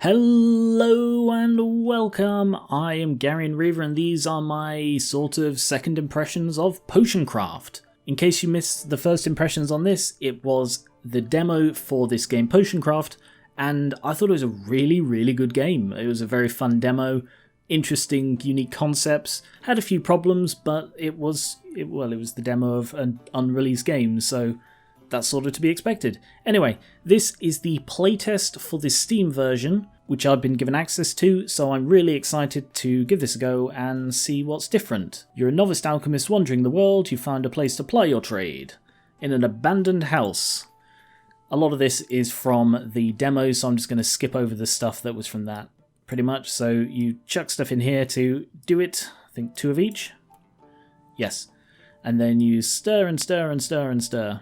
Hello and welcome, I am Geran and these are my sort of second impressions of Potion Craft. In case you missed the first impressions on this, it was the demo for this game Potion Craft, and I thought it was a really good game. It was a very fun demo, interesting, unique concepts, had a few problems, but it was the demo of an unreleased game, so that's sort of to be expected. Anyway, this is the playtest for the Steam version, which I've been given access to, so I'm really excited to give this a go and see what's different. You're a novice alchemist wandering the world, you found a place to ply your trade. In an abandoned house. A lot of this is from the demo, so I'm just going to skip over the stuff that was from that, pretty much. So you chuck stuff in here to do it, I think 2 of each? Yes. And then you stir and stir and stir and stir.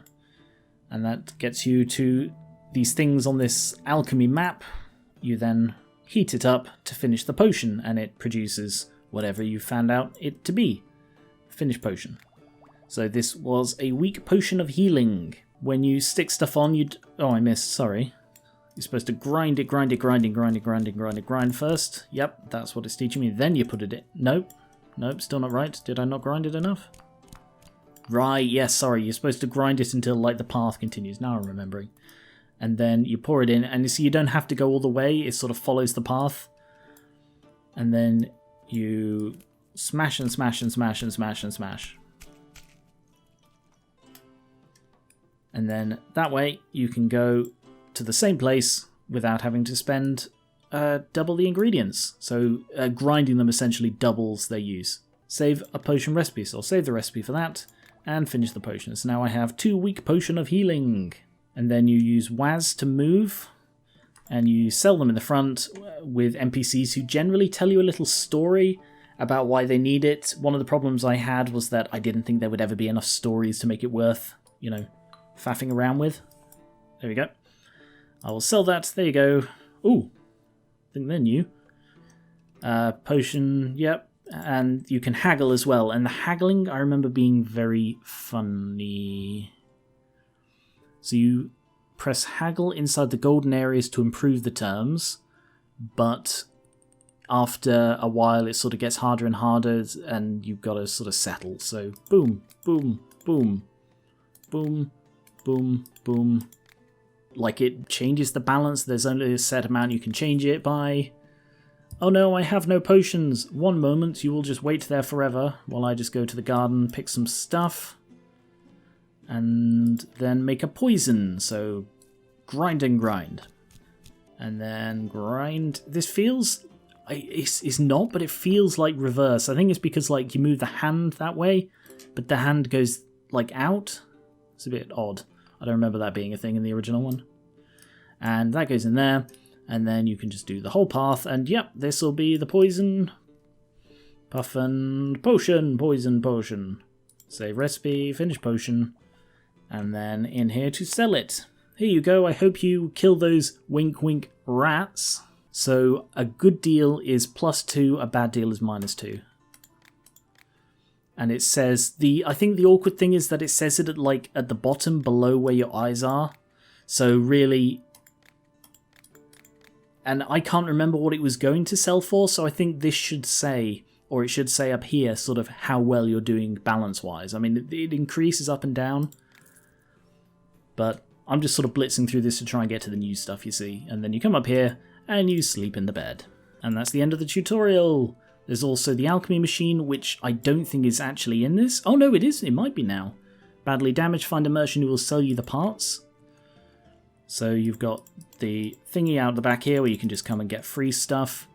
And that gets you to these things on this alchemy map. You then heat it up to finish the potion, and it produces whatever you found out it to be. Finished potion. So this was a weak potion of healing. When you stick stuff on, you'd... Oh, I missed, sorry. You're supposed to grind it first. Yep, that's what it's teaching me. Then you put it in. Nope, still not right. Did I not grind it enough? Right, yes, sorry, you're supposed to grind it until like the path continues. Now I'm remembering. And then you pour it in, and you see you don't have to go all the way, it sort of follows the path. And then you smash and smash and smash and smash and smash. And then that way you can go to the same place without having to spend double the ingredients. So grinding them essentially doubles their use. Save a potion recipe, so I'll save the recipe for that. And finish the potion. So now I have 2 weak potion of healing. And then you use WAS to move. And you sell them in the front with NPCs who generally tell you a little story about why they need it. One of the problems I had was that I didn't think there would ever be enough stories to make it worth, faffing around with. There we go. I will sell that. There you go. Ooh. I think they're new. Potion, yep. And you can haggle as well, and the haggling I remember being very funny. So you press haggle inside the golden areas to improve the terms, but after a while it sort of gets harder and harder and you've got to sort of settle. So boom, boom, boom, boom, boom, boom. Like it changes the balance, there's only a set amount you can change it by. Oh no, I have no potions. One moment, you will just wait there forever while I just go to the garden, pick some stuff, and then make a poison. So grind and grind. And then grind. This feels... It's not, but it feels like reverse. I think it's because like you move the hand that way, but the hand goes like out. It's a bit odd. I don't remember that being a thing in the original one. And that goes in there. And then you can just do the whole path, and yep, this will be the poison. Puff and potion, poison, potion. Save recipe, finish potion. And then in here to sell it. Here you go, I hope you kill those wink wink rats. So a good deal is +2, a bad deal is -2. And it says, I think the awkward thing is that it says it at the bottom below where your eyes are. So really... And I can't remember what it was going to sell for, so I think this should say, or it should say up here, sort of how well you're doing balance-wise. I mean, it increases up and down, but I'm just sort of blitzing through this to try and get to the new stuff, you see. And then you come up here, and you sleep in the bed. And that's the end of the tutorial. There's also the alchemy machine, which I don't think is actually in this. Oh no, it is. It might be now. Badly damaged, find a merchant who will sell you the parts. So you've got the thingy out the back here where you can just come and get free stuff.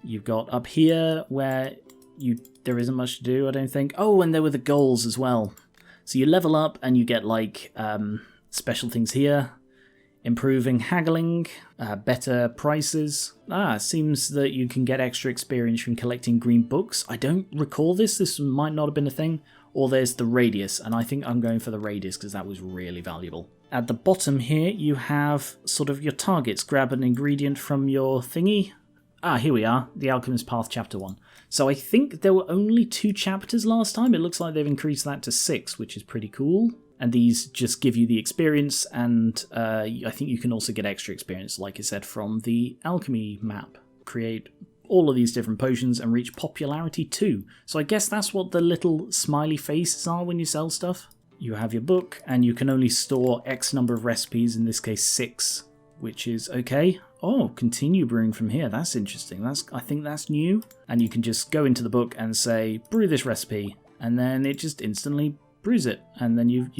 You've got up here where there isn't much to do, I don't think. Oh, and there were the goals as well. So you level up and you get like special things here. Improving haggling, better prices. It seems that you can get extra experience from collecting green books. I don't recall this. This might not have been a thing. Or there's the radius, and I think I'm going for the radius because that was really valuable. At the bottom here, you have sort of your targets. Grab an ingredient from your thingy. Here we are, the Alchemist Path Chapter 1. So I think there were only 2 chapters last time. It looks like they've increased that to 6, which is pretty cool. And these just give you the experience, and I think you can also get extra experience, like I said, from the Alchemy map. Create all of these different potions and reach popularity 2. So I guess that's what the little smiley faces are when you sell stuff. You have your book, and you can only store X number of recipes, in this case 6, which is okay. Oh, continue brewing from here. That's interesting. I think that's new. And you can just go into the book and say, brew this recipe, and then it just instantly brews it, and then you've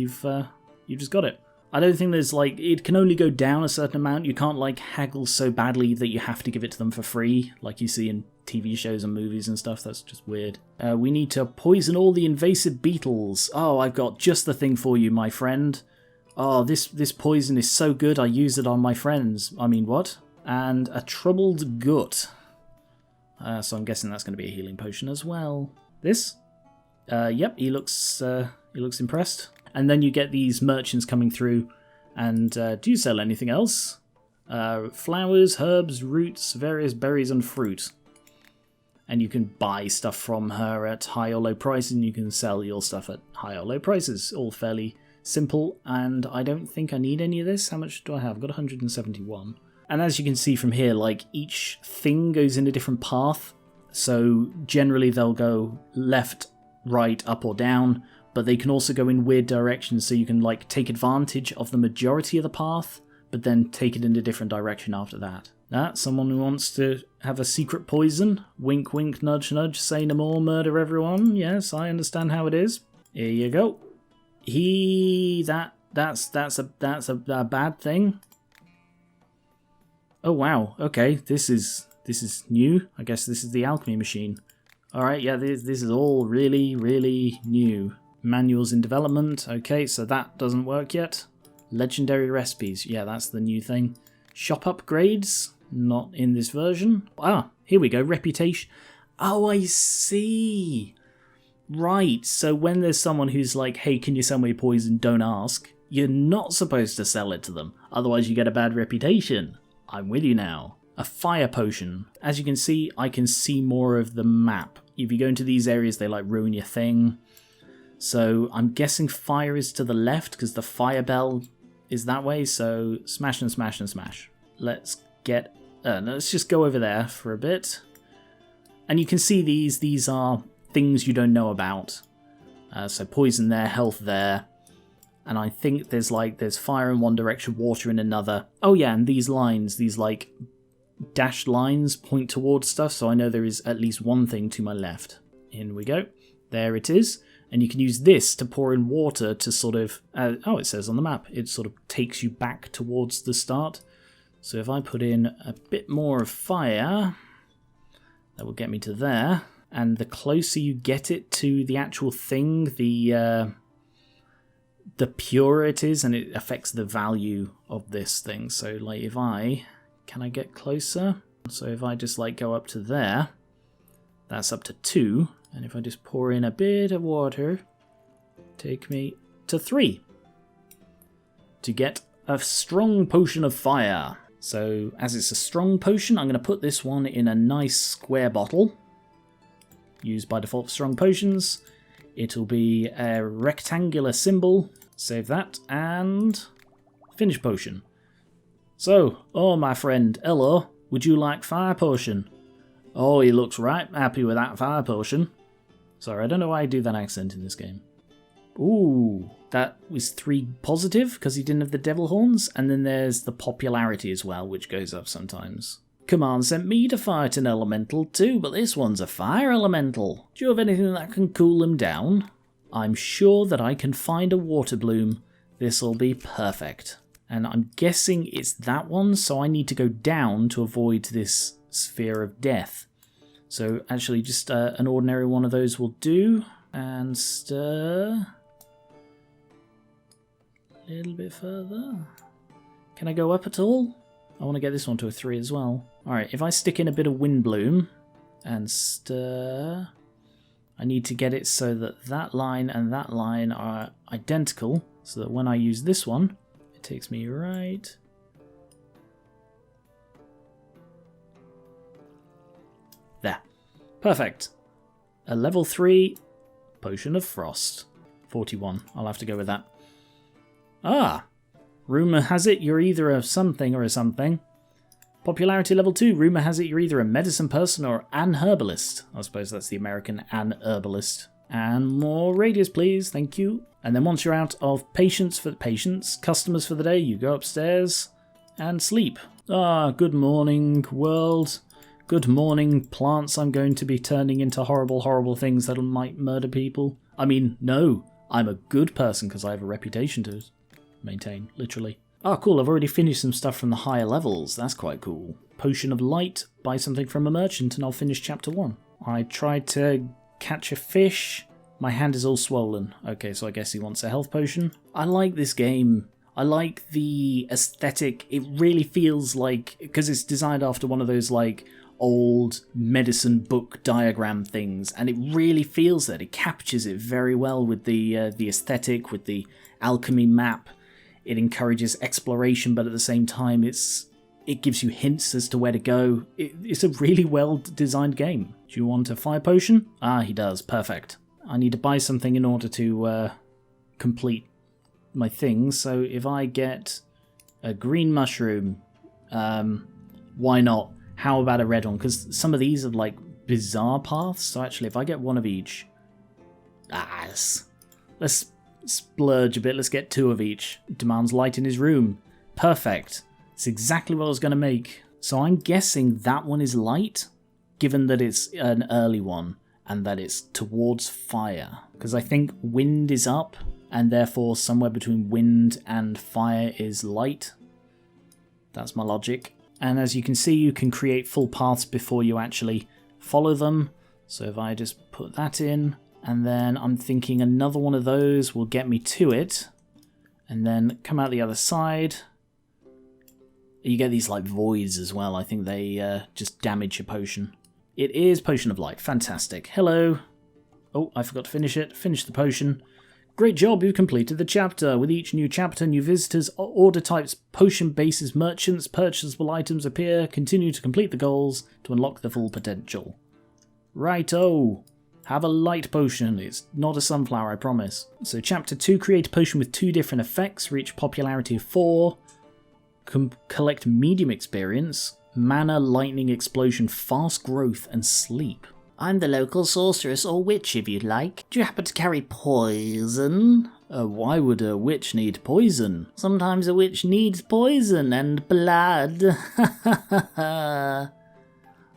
just got it. I don't think there's it can only go down a certain amount. You can't haggle so badly that you have to give it to them for free, like you see in TV shows and movies and stuff. That's just weird. We need to poison all the invasive beetles. Oh, I've got just the thing for you, my friend. Oh, this poison is so good, I use it on my friends. I mean, what? And a troubled gut. So I'm guessing that's going to be a healing potion as well. This? Yep, he looks impressed. And then you get these merchants coming through, and do you sell anything else? Flowers, herbs, roots, various berries and fruit. And you can buy stuff from her at high or low prices, and you can sell your stuff at high or low prices. All fairly simple, and I don't think I need any of this. How much do I have? I've got 171. And as you can see from here, each thing goes in a different path. So generally they'll go left, right, up or down, but they can also go in weird directions, so you can take advantage of the majority of the path, but then take it in a different direction after that. Someone who wants to have a secret poison. Wink, wink, nudge, nudge, say no more, murder everyone. Yes, I understand how it is. Here you go. That's a bad thing. Oh wow, okay, this is new. I guess this is the alchemy machine. Alright, yeah, this is all really, really new. Manuals in development. Okay, so that doesn't work yet. Legendary recipes. Yeah, that's the new thing. Shop upgrades. Not in this version. Ah, here we go. Reputation. Oh, I see. Right, so when there's someone who's like, hey, can you sell me poison? Don't ask. You're not supposed to sell it to them. Otherwise you get a bad reputation. I'm with you now. A fire potion. As you can see, I can see more of the map. If you go into these areas, they ruin your thing. So I'm guessing fire is to the left because the fire bell is that way. So smash and smash and smash. Let's just go over there for a bit. And you can see these are things you don't know about. So poison there, health there. And I think there's fire in one direction, water in another. Oh yeah, and these lines, these dashed lines point towards stuff, so I know there is at least one thing to my left. In we go. There it is. And you can use this to pour in water to sort of... it says on the map. It sort of takes you back towards the start. So if I put in a bit more of fire, that will get me to there. And the closer you get it to the actual thing, the purer it is, and it affects the value of this thing. So can I get closer? So if I just go up to there, that's up to 2. And if I just pour in a bit of water, take me to 3. To get a strong potion of fire. So as it's a strong potion, I'm going to put this one in a nice square bottle. Used by default for strong potions. It'll be a rectangular symbol. Save that, and finish potion. So, oh my friend, hello, would you like fire potion? Oh, he looks right happy with that fire potion. Sorry, I don't know why I do that accent in this game. Ooh, that was 3 positive because he didn't have the devil horns, and then there's the popularity as well, which goes up sometimes. Command sent me to fight an elemental too, but this one's a fire elemental. Do you have anything that can cool him down? I'm sure that I can find a water bloom. This'll be perfect. And I'm guessing it's that one, so I need to go down to avoid this sphere of death. So actually just an ordinary one of those will do. And stir. A little bit further. Can I go up at all? I want to get this one to a 3 as well. Alright, if I stick in a bit of wind bloom and stir... I need to get it so that that line and that line are identical, so that when I use this one, it takes me right... there. Perfect. A level 3 Potion of Frost. 41. I'll have to go with that. Ah, rumour has it you're either a something or a something. Popularity level 2, rumour has it you're either a medicine person or an herbalist. I suppose that's the American an herbalist. And more radius please, thank you. And then once you're out of customers for the day, you go upstairs and sleep. Ah, good morning world. Good morning plants I'm going to be turning into horrible, horrible things that might murder people. I mean, no, I'm a good person because I have a reputation to maintain, literally. Oh, cool, I've already finished some stuff from the higher levels. That's quite cool. Potion of Light, buy something from a merchant and I'll finish chapter 1. I tried to catch a fish. My hand is all swollen. Okay, so I guess he wants a health potion. I like this game. I like the aesthetic. It really feels like, because it's designed after one of those like old medicine book diagram things, and it really feels that. It captures it very well with the aesthetic, with the alchemy map. It encourages exploration, but at the same time, it gives you hints as to where to go. It's a really well-designed game. Do you want a fire potion? Ah, he does. Perfect. I need to buy something in order to complete my things. So if I get a green mushroom, why not? How about a red one? Because some of these are like bizarre paths. So actually, if I get one of each... let's splurge a bit. Let's get 2 of each. Demands light in his room. Perfect. It's exactly what I was going to make. So I'm guessing that one is light, given that it's an early one and that it's towards fire. Because I think wind is up, and therefore somewhere between wind and fire is light. That's my logic. And as you can see, you can create full paths before you actually follow them. So if I just put that in, and then I'm thinking another one of those will get me to it, and then come out the other side. You get these like voids as well. I think they just damage your potion. It is Potion of Light. Fantastic. Hello. Oh, I forgot to finish it. Finish the potion. Great job, you've completed the chapter. With each new chapter, new visitors, order types, potion bases, merchants, purchasable items appear. Continue to complete the goals to unlock the full potential. Righto. Have a light potion. It's not a sunflower, I promise. So chapter 2, create a potion with 2 different effects. Reach popularity of 4. Collect medium experience. Mana, lightning, explosion, fast growth, and sleep. I'm the local sorceress or witch if you'd like. Do you happen to carry poison? Why would a witch need poison? Sometimes a witch needs poison and blood. I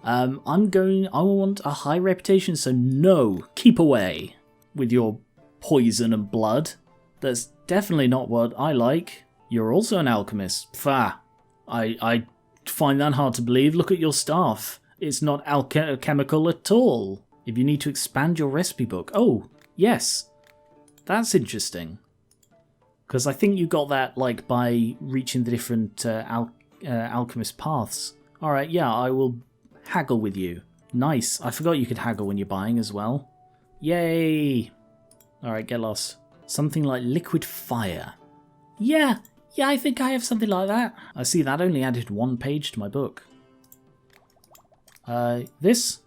want a high reputation, so no, keep away with your poison and blood. That's definitely not what I like. You're also an alchemist. Pfah. I find that hard to believe. Look at your staff. It's not alchemical at all. If you need to expand your recipe book. Oh, yes. That's interesting. Because I think you got that like by reaching the different alchemist paths. Alright, yeah, I will haggle with you. Nice. I forgot you could haggle when you're buying as well. Yay. Alright, get lost. Something like liquid fire. Yeah, I think I have something like that. I see that only added 1 page to my book. This?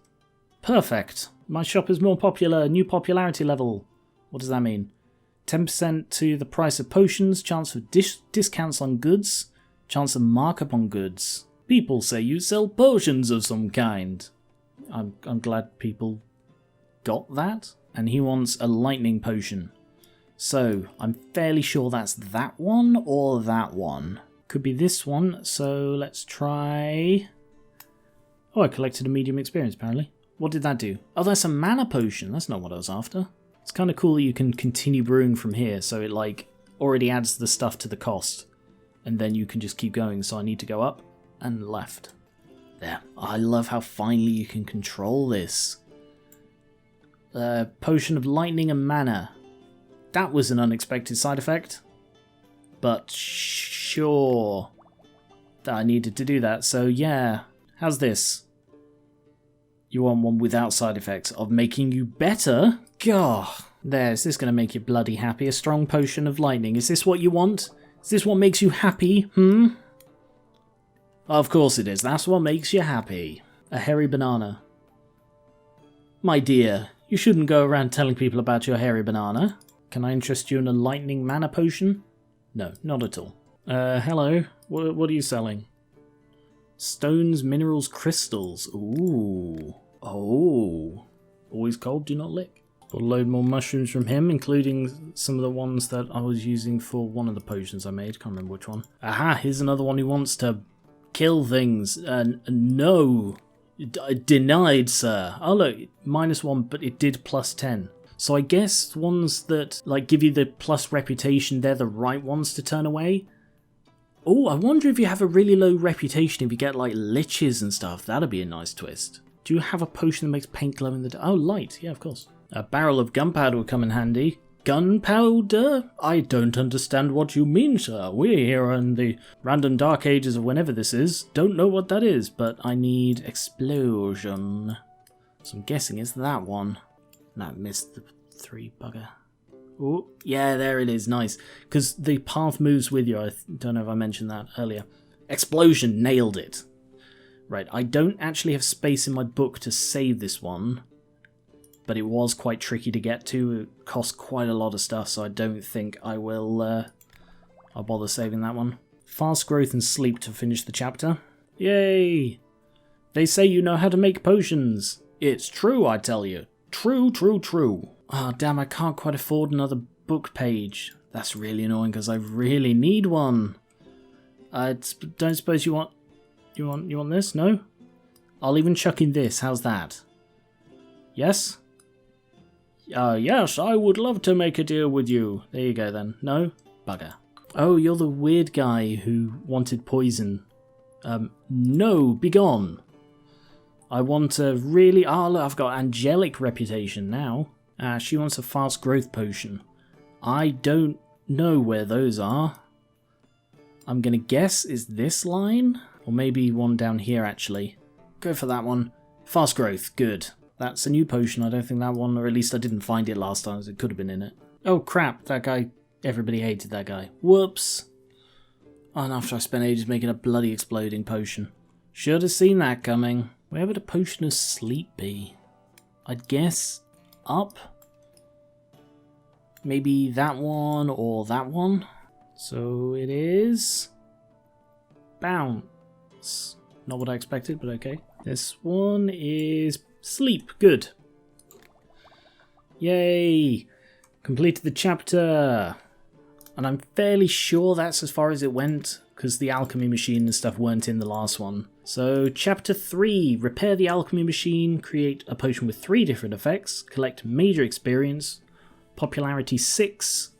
Perfect. My shop is more popular. New popularity level. What does that mean? 10% to the price of potions. Chance of discounts on goods. Chance of markup on goods. People say you sell potions of some kind. I'm glad people got that. And he wants a lightning potion. So, I'm fairly sure that's that one or that one. Could be this one, so let's try... Oh, I collected a medium experience, apparently. What did that do? Oh, that's a mana potion. That's not what I was after. It's kind of cool that you can continue brewing from here, so it, like, already adds the stuff to the cost. And then you can just keep going, so I need to go up and left. There. I love how finely you can control this. Potion of lightning and mana. That was an unexpected side effect. But sure that I needed to do that, so yeah. How's this? You want one without side effects of making you better? Gah. There, is this going to make you bloody happy? A strong potion of lightning. Is this what you want? Is this what makes you happy? Of course it is. That's what makes you happy. A hairy banana. My dear, you shouldn't go around telling people about your hairy banana. Can I interest you in a lightning mana potion? No, not at all. Hello. What are you selling? Stones, minerals, crystals. Ooh. Oh. Always cold, do not lick. Got a load more mushrooms from him, including some of the ones that I was using for one of the potions I made. Can't remember which one. Aha, here's another one who wants to kill things. No. Denied, sir. Oh look, -1, but it did +10. So I guess ones that like give you the plus reputation, they're the right ones to turn away. Oh, I wonder if you have a really low reputation if you get like liches and stuff. That'd be a nice twist. Do you have a potion that makes paint glow in the dark? Oh, light. Yeah, of course. A barrel of gunpowder would come in handy. Gunpowder? I don't understand what you mean, sir. We're here in the random dark ages of whenever this is. Don't know what that is, but I need explosion. So I'm guessing it's that one. No, missed the 3 bugger. Oh, yeah, there it is. Nice. Because the path moves with you. I don't know if I mentioned that earlier. Explosion. Nailed it. Right, I don't actually have space in my book to save this one, but it was quite tricky to get to. It cost quite a lot of stuff, so I don't think I will I'll bother saving that one. Fast growth and sleep to finish the chapter. Yay! They say you know how to make potions. It's true, I tell you. True, true, true. Oh, damn, I can't quite afford another book page. That's really annoying because I really need one. I don't suppose you want... You want this? No? I'll even chuck in this. How's that? Yes? Yes, I would love to make a deal with you. There you go then. No? Bugger. Oh, you're the weird guy who wanted poison. No, begone. I want a really... Oh, look, I've got angelic reputation now. She wants a fast growth potion. I don't know where those are. I'm gonna guess is this line? Or maybe one down here, actually. Go for that one. Fast growth, good. That's a new potion. I don't think that one, or at least I didn't find it last time, so it could have been in it. Oh crap, that guy, everybody hated that guy. Whoops. Oh, and after I spent ages making a bloody exploding potion. Should have seen that coming. Where would a potion of sleep be? I'd guess up? Maybe that one or that one? So it is... Bounce. Not what I expected, but okay. This one is sleep. Good. Yay! Completed the chapter. And I'm fairly sure that's as far as it went, because the alchemy machine and stuff weren't in the last one. So, chapter 3. Repair the alchemy machine, create a potion with 3 different effects, collect major experience, popularity 6,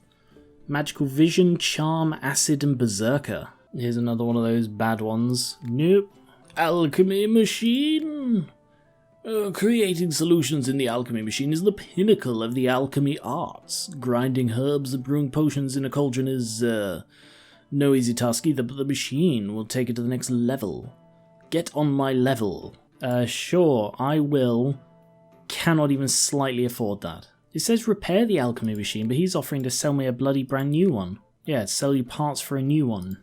magical vision, charm, acid, and berserker. Here's another one of those bad ones. Nope. Alchemy machine! Creating solutions in the alchemy machine is the pinnacle of the alchemy arts. Grinding herbs and brewing potions in a cauldron is no easy task either, but the machine will take it to the next level. Get on my level. Sure, I will. Cannot even slightly afford that. It says repair the alchemy machine, but he's offering to sell me a bloody brand new one. Yeah, sell you parts for a new one.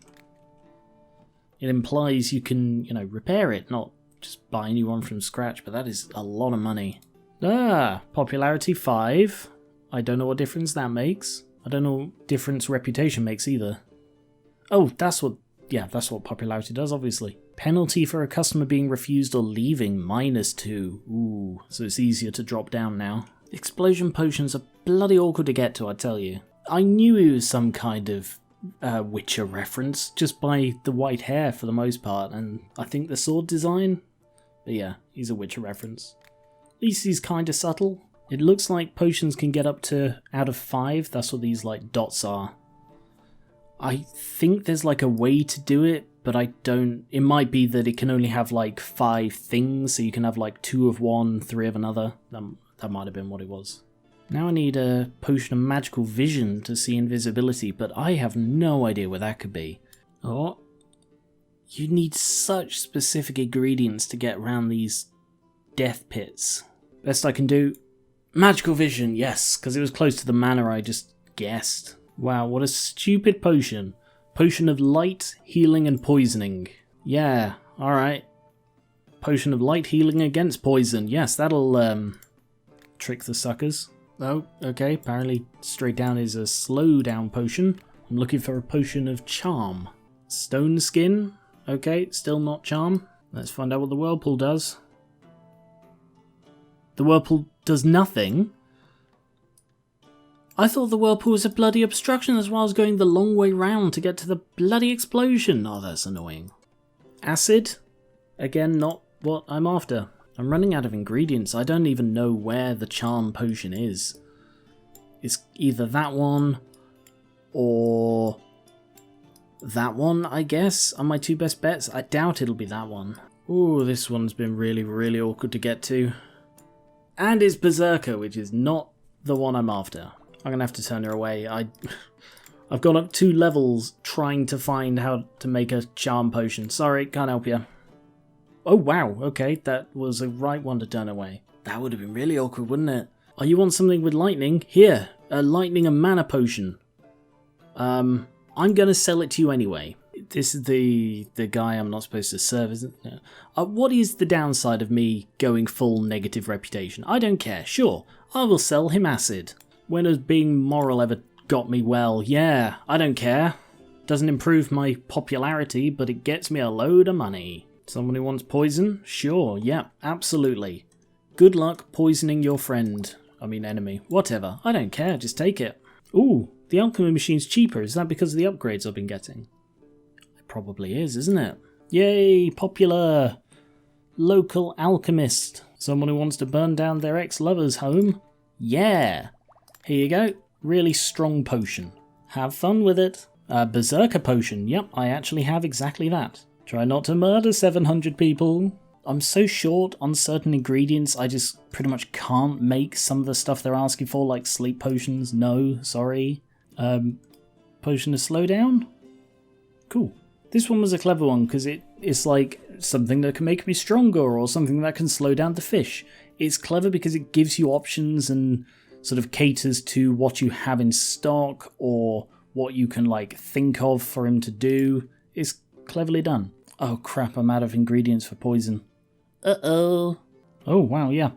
It implies you can, you know, repair it, not just buy a new one from scratch, but that is a lot of money. Popularity 5. I don't know what difference that makes. I don't know what difference reputation makes either. Oh, that's what popularity does, obviously. Penalty for a customer being refused or leaving, -2. Ooh, so it's easier to drop down now. Explosion potions are bloody awkward to get to, I tell you. I knew he was some kind of Witcher reference, just by the white hair for the most part, and I think the sword design. But yeah, he's a Witcher reference. At least he's kinda subtle. It looks like potions can get up to out of 5, that's what these like dots are. I think there's like a way to do it, but I don't... It might be that it can only have like 5 things, so you can have like 2 of one, 3 of another. That might have been what it was. Now I need a potion of magical vision to see invisibility, but I have no idea where that could be. Oh, you need such specific ingredients to get around these death pits. Best I can do, magical vision, yes, because it was close to the mana I just guessed. Wow, what a stupid potion. Potion of light, healing, and poisoning. Yeah, alright. Potion of light, healing against poison. Yes, that'll trick the suckers. Oh, okay, apparently straight down is a slow down potion. I'm looking for a potion of charm. Stone skin. Okay, still not charm. Let's find out what the whirlpool does. The whirlpool does nothing? I thought the whirlpool was a bloody obstruction, that's why I was going the long way round to get to the bloody explosion. Oh, that's annoying. Acid? Again, not what I'm after. I'm running out of ingredients. I don't even know where the charm potion is. It's either that one or that one, I guess, are my two best bets. I doubt it'll be that one. Ooh, this one's been really, really awkward to get to. And it's Berserker, which is not the one I'm after. I'm going to have to turn her away. I've gone up 2 levels trying to find how to make a charm potion. Sorry, can't help you. Oh wow, okay, that was a right one to turn away. That would have been really awkward, wouldn't it? Oh, you want something with lightning? Here, a lightning and mana potion. I'm going to sell it to you anyway. This is the guy I'm not supposed to serve, isn't it? What is the downside of me going full negative reputation? I don't care, sure, I will sell him acid. When has being moral ever got me well? Yeah, I don't care. Doesn't improve my popularity, but it gets me a load of money. Someone who wants poison? Sure, yeah, absolutely. Good luck poisoning your friend. I mean enemy. Whatever, I don't care, just take it. Ooh, the alchemy machine's cheaper. Is that because of the upgrades I've been getting? It probably is, isn't it? Yay, popular local alchemist. Someone who wants to burn down their ex-lover's home? Yeah. Here you go. Really strong potion. Have fun with it. Berserker potion. Yep, I actually have exactly that. Try not to murder 700 people. I'm so short on certain ingredients, I just pretty much can't make some of the stuff they're asking for, like sleep potions. No, sorry. Potion to slow down? Cool. This one was a clever one, because it's like something that can make me stronger, or something that can slow down the fish. It's clever because it gives you options and sort of caters to what you have in stock, or what you can like think of for him to do. It's cleverly done. Oh crap, I'm out of ingredients for poison. Uh-oh. Oh wow, yeah.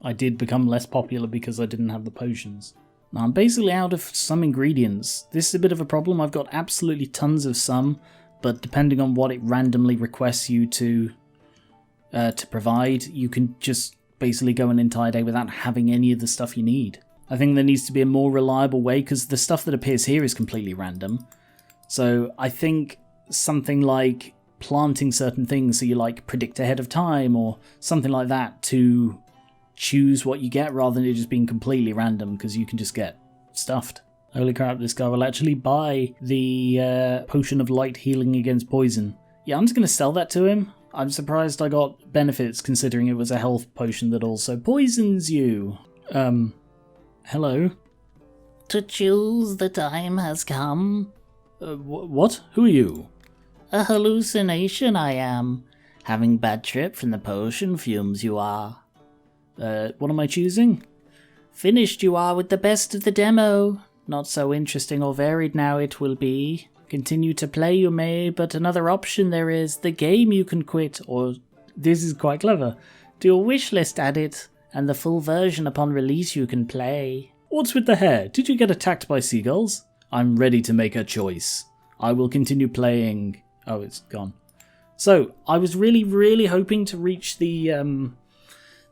I did become less popular because I didn't have the potions. Now I'm basically out of some ingredients. This is a bit of a problem. I've got absolutely tons of some, but depending on what it randomly requests you to provide, you can just basically go an entire day without having any of the stuff you need. I think there needs to be a more reliable way, because the stuff that appears here is completely random. So I think something like planting certain things, so you like predict ahead of time, or something like that, to choose what you get rather than it just being completely random, because you can just get stuffed. Holy crap, this guy will actually buy the potion of light healing against poison. Yeah, I'm just going to sell that to him. I'm surprised I got benefits considering it was a health potion that also poisons you. Hello? To choose the time has come. What? Who are you? A hallucination I am. Having bad trip from the potion fumes you are. What am I choosing? Finished you are with the best of the demo. Not so interesting or varied now it will be. Continue to play you may, but another option there is. The game you can quit, or this is quite clever. To your wish list add it, and the full version upon release you can play. What's with the hair? Did you get attacked by seagulls? I'm ready to make a choice. I will continue playing. Oh, it's gone. So, I was really, really hoping to reach the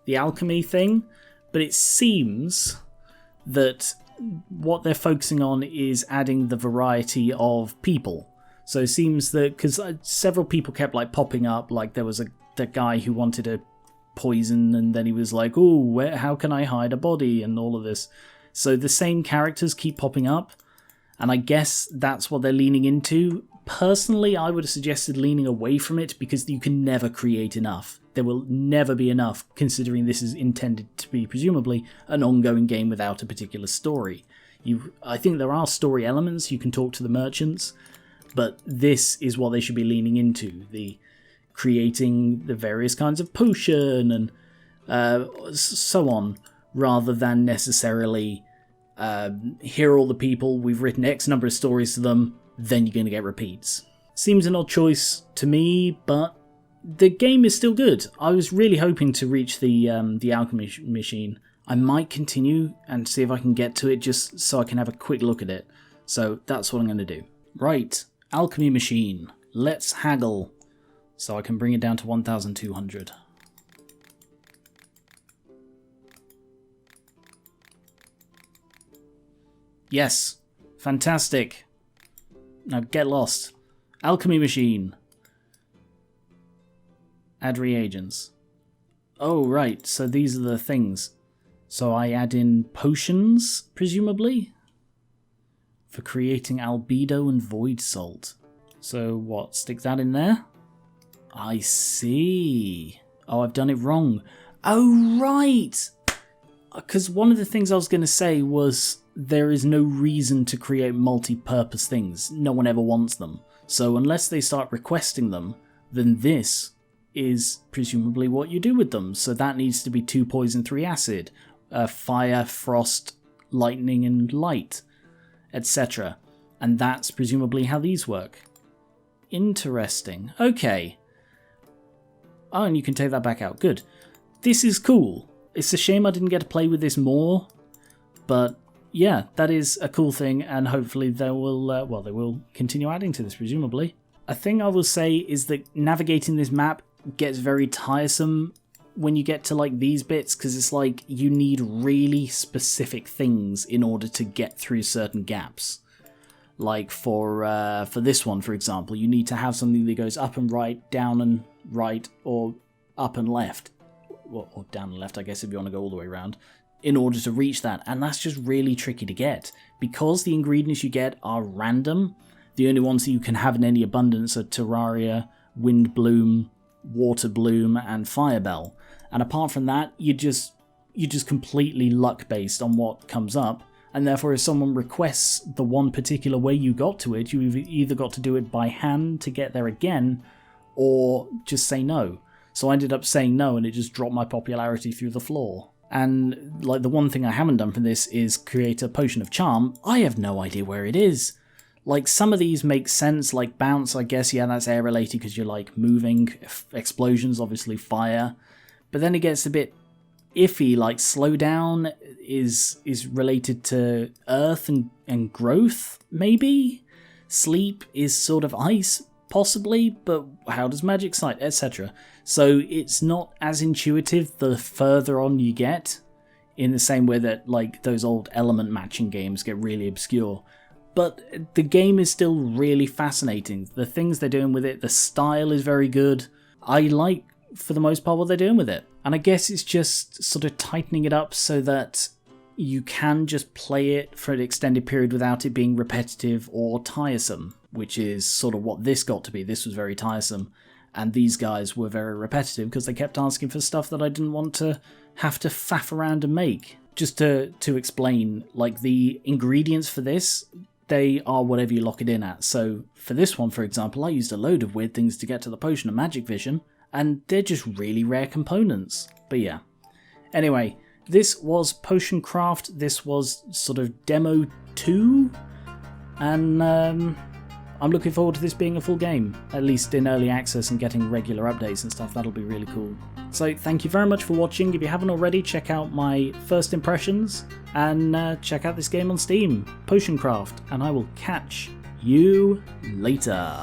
alchemy thing, but it seems that what they're focusing on is adding the variety of people. So it seems that, because several people kept like popping up, like there was that guy who wanted a poison, and then he was like, oh, how can I hide a body, and all of this. So the same characters keep popping up, and I guess that's what they're leaning into. Personally, I would have suggested leaning away from it, because you can never create enough. There will never be enough, considering this is intended to be, presumably, an ongoing game without a particular story. I think there are story elements, you can talk to the merchants, but this is what they should be leaning into. The creating the various kinds of potion and so on, rather than necessarily here are all the people, we've written X number of stories to them, then you're going to get repeats. Seems an odd choice to me, but the game is still good. I was really hoping to reach the alchemy machine. I might continue and see if I can get to it just so I can have a quick look at it. So that's what I'm going to do. Right, alchemy machine. Let's haggle. So I can bring it down to 1,200. Yes, fantastic. Now get lost. Alchemy machine. Add reagents. Oh, right, so these are the things. So I add in potions, presumably? For creating albedo and void salt. So what, stick that in there? I see. Oh, I've done it wrong. Oh, right! Because one of the things I was going to say was there is no reason to create multi-purpose things. No one ever wants them. So unless they start requesting them, then this is presumably what you do with them. So that needs to be 2 poison, 3 acid, fire, frost, lightning, and light, etc. And that's presumably how these work. Interesting. Okay. Oh, and you can take that back out. Good. This is cool. It's a shame I didn't get to play with this more, but yeah, that is a cool thing, and hopefully they will continue adding to this, presumably. A thing I will say is that navigating this map gets very tiresome when you get to like these bits, because it's like you need really specific things in order to get through certain gaps. Like for this one, for example, you need to have something that goes up and right, down and right, or up and left. Or down and left, I guess, if you want to go all the way around, in order to reach that. And that's just really tricky to get. Because the ingredients you get are random, the only ones that you can have in any abundance are Terraria, Wind Bloom, Water Bloom, and Firebell. And apart from that, you're just completely luck-based on what comes up. And therefore, if someone requests the one particular way you got to it, you've either got to do it by hand to get there again, or just say no. So I ended up saying no, and it just dropped my popularity through the floor. And like the one thing I haven't done for this is create a potion of charm. I have no idea where it is. Like some of these make sense, like bounce, I guess, yeah, that's air related because you're like moving. Explosions, obviously fire. But then it gets a bit iffy, like slow down is related to earth and growth, maybe? Sleep is sort of ice, possibly, but how does magic sight, etc. So it's not as intuitive the further on you get, in the same way that like those old element matching games get really obscure. But the game is still really fascinating. The things they're doing with it, the style is very good. I like, for the most part, what they're doing with it. And I guess it's just sort of tightening it up so that you can just play it for an extended period without it being repetitive or tiresome, which is sort of what this got to be. This was very tiresome, and these guys were very repetitive because they kept asking for stuff that I didn't want to have to faff around and make. Just to explain, like the ingredients for this, they are whatever you lock it in at. So for this one, for example, I used a load of weird things to get to the potion of magic vision, and they're just really rare components. But yeah. Anyway, this was Potion Craft. This was sort of Demo 2, and I'm looking forward to this being a full game, at least in early access and getting regular updates and stuff. That'll be really cool. So thank you very much for watching. If you haven't already, check out my first impressions and check out this game on Steam, Potion Craft, and I will catch you later.